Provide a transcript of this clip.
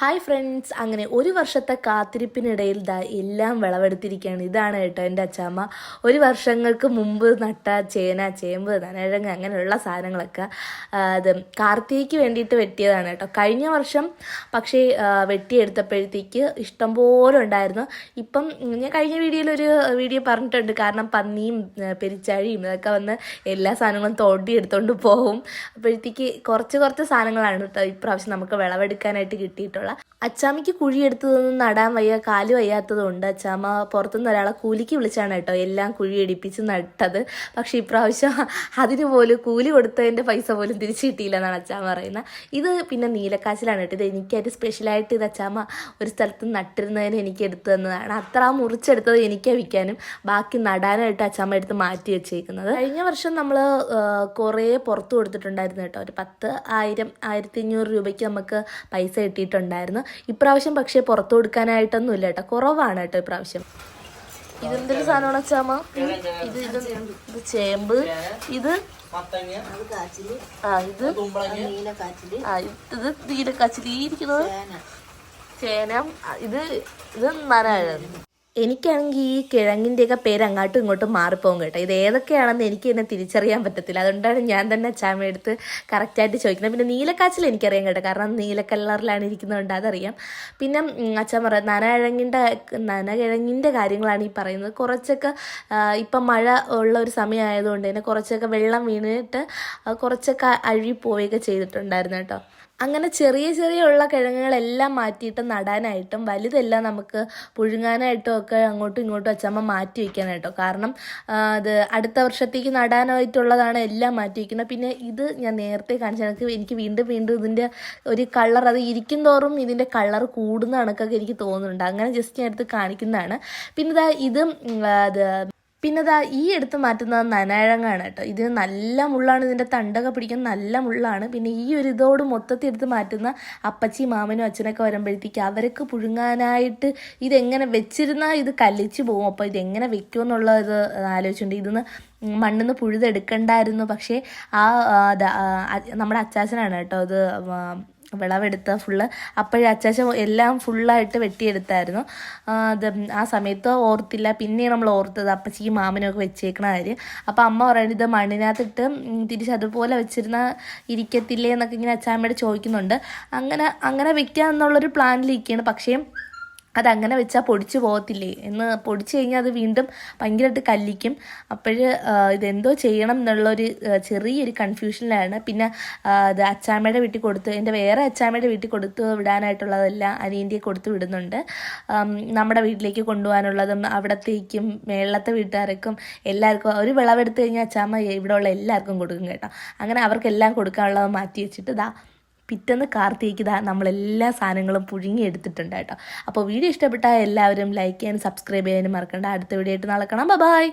Hi friends, അങ്ങനെ ഒരു വർഷത്തെ കാത്തിരിപ്പിനിടയിൽ എല്ലാം വിളവെടുത്തിരിക്കുകയാണ്. ഇതാണ് കേട്ടോ എൻ്റെ അച്ചാമ്മ ഒരു വർഷങ്ങൾക്ക് മുമ്പ് നട്ട ചേന, ചേമ്പ്, നനഴങ്ങ് അങ്ങനെയുള്ള സാധനങ്ങളൊക്കെ അത് കാർത്തികയ്ക്ക് വേണ്ടിയിട്ട് വെട്ടിയതാണ് കേട്ടോ. കഴിഞ്ഞ വർഷം പക്ഷേ വെട്ടിയെടുത്തപ്പോഴത്തേക്ക് ഇഷ്ടംപോലെ ഉണ്ടായിരുന്നു. ഇപ്പം ഞാൻ കഴിഞ്ഞ വീഡിയോയിലൊരു വീഡിയോ പറഞ്ഞിട്ടുണ്ട്, കാരണം പന്നിയും പെരിച്ചാഴിയും ഇതൊക്കെ വന്ന് എല്ലാ സാധനങ്ങളും തോണ്ടിയെടുത്തോണ്ട് പോകും. അപ്പോഴത്തേക്ക് കുറച്ച് സാധനങ്ങളാണ് കേട്ടോ ഇപ്രാവശ്യം നമുക്ക് വിളവെടുക്കാനായിട്ട് കിട്ടിയിട്ടുള്ളത്. അച്ചാമ്മയ്ക്ക് കുഴിയെടുത്തതൊന്നും നടാൻ വയ്യ, കാല് വയ്യാത്തതുകൊണ്ട് അച്ചാമ്മ പുറത്തുനിന്ന് ഒരാളെ കൂലിക്ക് വിളിച്ചാണ് കേട്ടോ എല്ലാം കുഴിയടിപ്പിച്ച് നട്ടത്. പക്ഷേ ഇപ്രാവശ്യം അതിന് പോലും കൂലി കൊടുത്തതിൻ്റെ പൈസ പോലും തിരിച്ചു കിട്ടിയില്ല എന്നാണ് അച്ചാമ്മ പറയുന്നത്. ഇത് പിന്നെ നീലക്കാച്ചിലാണ് കേട്ടോ. ഇത് എനിക്കായിട്ട് സ്പെഷ്യലായിട്ട് ഇത് അച്ചാമ്മ ഒരു സ്ഥലത്ത് നട്ടിരുന്നതിന് എനിക്ക് എടുത്തു തന്നതാണ്. അത്ര മുറിച്ചെടുത്തത് എനിക്ക് വിൽക്കാനും ബാക്കി നടാനായിട്ട് അച്ചാമ്മ എടുത്ത് മാറ്റി വെച്ചേക്കുന്നത്. കഴിഞ്ഞ വർഷം നമ്മൾ കുറേ പുറത്ത് കൊടുത്തിട്ടുണ്ടായിരുന്നു കേട്ടോ. ഒരു 10,000 1,500 രൂപയ്ക്ക് നമുക്ക് പൈസ കിട്ടിയിട്ടുണ്ട്. ഇപ്രാവശ്യം പക്ഷേ പുറത്തു കൊടുക്കാനായിട്ടൊന്നും ഇല്ല കേട്ടോ, കുറവാണ് കേട്ടോ ഇപ്രാവശ്യം. ഇതെന്തൊരു സാധനമാണ് അച്ചാമ്മ? ഇത് ചേമ്പ്, ഇത് നീലക്കാച്ചിൽ, ഇരിക്കുന്നത് ചേന, ഇത് നനഴങ്ങ്. എനിക്കാണെങ്കിൽ ഈ കിഴങ്ങിൻ്റെയൊക്കെ പേര് അങ്ങോട്ടും ഇങ്ങോട്ടും മാറിപ്പോകും കേട്ടോ. ഇത് ഏതൊക്കെയാണെന്ന് എനിക്ക് തന്നെ തിരിച്ചറിയാൻ പറ്റത്തില്ല. അതുകൊണ്ടാണ് ഞാൻ തന്നെ അച്ചാമ്മ എടുത്ത് കറക്റ്റായിട്ട് ചോദിക്കുന്നത്. പിന്നെ നീലക്കാച്ചിൽ എനിക്കറിയാം കേട്ടോ, കാരണം നീല കളറിലാണ് ഇരിക്കുന്നതുകൊണ്ട് അതറിയാം. പിന്നെ അച്ചാമ്മ പറയാം നനകിഴങ്ങിൻ്റെ കാര്യങ്ങളാണ് ഈ പറയുന്നത്. കുറച്ചൊക്കെ ഇപ്പം മഴ ഉള്ള ഒരു സമയമായതുകൊണ്ട് തന്നെ കുറച്ചൊക്കെ വെള്ളം വീണിട്ട് കുറച്ചൊക്കെ അഴുകിപ്പോവുകയൊക്കെ ചെയ്തിട്ടുണ്ടായിരുന്നു കേട്ടോ. അങ്ങനെ ചെറിയ ഉള്ള കിഴങ്ങുകളെല്ലാം മാറ്റിയിട്ട് നടാനായിട്ടും വലുതെല്ലാം നമുക്ക് പുഴുങ്ങാനായിട്ടും ഒക്കെ അങ്ങോട്ടും ഇങ്ങോട്ടും അച്ചാമ്മ മാറ്റി വയ്ക്കാനായിട്ടോ. കാരണം അത് അടുത്ത വർഷത്തേക്ക് നടാനായിട്ടുള്ളതാണ് എല്ലാം മാറ്റി വയ്ക്കുന്നത്. പിന്നെ ഇത് ഞാൻ നേരത്തെ കാണിച്ച എനിക്ക് വീണ്ടും ഇതിൻ്റെ ഒരു കളർ, അത് ഇരിക്കും തോറും ഇതിൻ്റെ കളർ കൂടുന്ന കണക്കൊക്കെ എനിക്ക് തോന്നുന്നുണ്ട്. അങ്ങനെ ജസ്റ്റ് ഞാൻ എടുത്ത് കാണിക്കുന്നതാണ്. പിന്നെ പിന്നെ ഈ എടുത്ത് മാറ്റുന്നത് നനഴങ്ങാണ് കേട്ടോ. ഇത് നല്ല മുള്ളാണ്, ഇതിൻ്റെ തണ്ടൊക്കെ പിടിക്കാൻ നല്ല മുള്ളാണ്. പിന്നെ ഈ ഒരു ഇതോട് മൊത്തത്തിൽ എടുത്ത് മാറ്റുന്ന അപ്പച്ചി മാമനും അച്ഛനൊക്കെ വരുമ്പോഴത്തേക്ക് അവർക്ക് പുഴുങ്ങാനായിട്ട് ഇതെങ്ങനെ വെച്ചിരുന്നാൽ ഇത് കല്ലിച്ച് പോകും. അപ്പോൾ ഇതെങ്ങനെ വെക്കുമെന്നുള്ള ഇത് ആലോചിച്ചിട്ടുണ്ട്. ഇതിന്ന് മണ്ണിന്ന് പുഴുതെടുക്കണ്ടായിരുന്നു. പക്ഷേ നമ്മുടെ അച്ചാച്ചനാണ് കേട്ടോ ഇത് വിളവെടുത്ത ഫുള്ള്. അപ്പോഴേ അച്ചാച്ചൻ എല്ലാം ഫുള്ളായിട്ട് വെട്ടിയെടുത്തായിരുന്നു. അത് ആ സമയത്ത് ഓർത്തില്ല, പിന്നെ നമ്മൾ ഓർത്തത് അപ്പച്ചിക്ക് മാമനൊക്കെ വെച്ചേക്കണ കാര്യം. അപ്പോൾ അമ്മ പറയുന്നത് ഇത് മണ്ണിനകത്തിട്ട് തിരിച്ചതുപോലെ വെച്ചിരുന്ന ഇരിക്കത്തില്ലേ എന്നൊക്കെ ഇങ്ങനെ അച്ചാമ്മയോട് ചോദിക്കുന്നുണ്ട്. അങ്ങനെ വെക്കാമെന്നുള്ളൊരു പ്ലാനിലിരിക്കുകയാണ്. പക്ഷേ അതങ്ങനെ വെച്ചാൽ പൊടിച്ചു പോകത്തില്ലേ എന്ന്, പൊടിച്ചു കഴിഞ്ഞാൽ അത് വീണ്ടും ഭയങ്കരമായിട്ട് കല്ലിക്കും. ഇതെന്തോ ചെയ്യണം എന്നുള്ളൊരു ചെറിയൊരു കൺഫ്യൂഷനിലാണ്. പിന്നെ അത് അച്ചാമ്മയുടെ വീട്ടിൽ കൊടുത്ത്, എൻ്റെ വേറെ അച്ചാമ്മയുടെ വീട്ടിൽ കൊടുത്ത് വിടാനായിട്ടുള്ളതെല്ലാം അനിയൻ്റെ കൊടുത്ത് വിടുന്നുണ്ട്. നമ്മുടെ വീട്ടിലേക്ക് കൊണ്ടുപോകാനുള്ളതും അവിടത്തേക്കും മേളത്തെ വീട്ടുകാർക്കും എല്ലാവർക്കും ഒരു വിളവെടുത്ത് കഴിഞ്ഞാൽ അച്ചാമ്മ ഇവിടെ ഉള്ള എല്ലാവർക്കും കൊടുക്കും കേട്ടോ. അങ്ങനെ അവർക്കെല്ലാം കൊടുക്കാനുള്ളത് മാറ്റി വെച്ചിട്ട് പിറ്റേന്ന് കാർത്തികയ്ക്ക് നമ്മളെല്ലാ സാധനങ്ങളും പുഴുങ്ങിയെടുത്തിട്ടുണ്ട് കേട്ടോ. അപ്പോൾ വീഡിയോ ഇഷ്ടപ്പെട്ടാൽ എല്ലാവരും ലൈക്ക് ചെയ്യാനും സബ്സ്ക്രൈബ് ചെയ്യാനും മറക്കണ്ട. അടുത്ത വീഡിയോ ആയിട്ട് നാളെ കാണാം. ബൈ.